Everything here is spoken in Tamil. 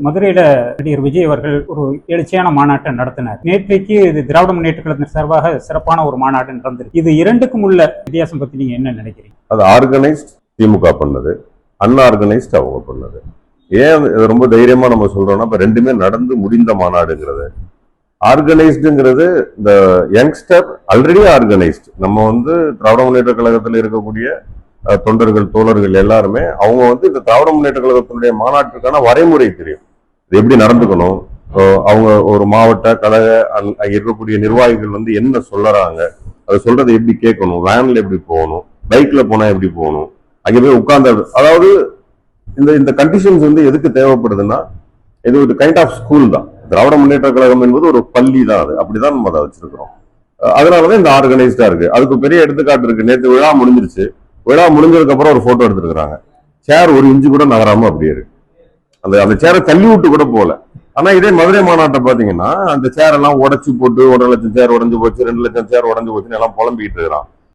மதுரையில நடிகர் விஜய் அவர்கள் ஒரு எழுச்சியான மாநாட்டை நடத்தினார். நேற்றைக்கு இது திராவிட முன்னேற்ற கழகத்தின் சார்பாக சிறப்பான ஒரு மாநாடு நடந்திருக்கு. இது இரண்டுக்கும் உள்ள வித்தியாசம் பத்தி நீங்க என்ன நினைக்கிறீங்க? அது ஆர்கனைஸ்ட் திமுக பண்ணது, அன்ஆர்கனைஸ்ட் அவங்க பண்ணது. ஏன் ரொம்ப தைரியமா நம்ம சொல்றோம்னா, இப்ப ரெண்டுமே நடந்து முடிந்த மாநாடுங்கிறது. ஆர்கனைஸ்டுங்கிறது இந்த யங்ஸ்டர் ஆல்ரெடி ஆர்கனைஸ்ட். நம்ம திராவிட முன்னேற்ற கழகத்தில் இருக்கக்கூடிய தொண்டர்கள் தோழர்கள் எல்லாருமே அவங்க இந்த திராவிட முன்னேற்ற கழகத்தினுடைய மாநாட்டுக்கான வரைமுறை தெரியும். இது எப்படி நடந்துக்கணும், அவங்க ஒரு மாவட்ட கழக இருக்கக்கூடிய நிர்வாகிகள் என்ன சொல்றாங்க, அதை சொல்றதை எப்படி கேட்கணும், வேன்ல எப்படி போகணும், பைக்ல போனா எப்படி போகணும், அங்கே போய் உட்கார்ந்து, அதாவது இந்த கண்டிஷன்ஸ் எதுக்கு தேவைப்படுதுன்னா, இது ஒரு கைண்ட் ஆஃப் ஸ்கூல் தான். திராவிட முன்னேற்ற கழகம் என்பது ஒரு பள்ளி தான். அது அப்படிதான் நம்ம அதை வச்சிருக்கிறோம். அதனாலதான் இந்த ஆர்கனைஸ்டா இருக்கு. அதுக்கு பெரிய எடுத்துக்காட்டு இருக்கு. நேற்று விழா முடிஞ்சிருச்சு. விழா முடிஞ்சதுக்கு அப்புறம் ஒரு போட்டோ எடுத்துருக்காங்க. சேர் ஒரு இன்ச்சு கூட நகராம அப்படியே இருக்கு. அந்த சேரை தள்ளி விட்டு கூட போல. ஆனா இதே மதுரை மாநாட்டை பாத்தீங்கன்னா, அந்த சேர் எல்லாம் உடைச்சு போட்டு 1,00,000 சேர் உடஞ்சு போச்சு, 2,00,000 சேர் உடஞ்சு போச்சுன்னு எல்லாம் புலம்பிக்கிட்டு இருக்கிறான்.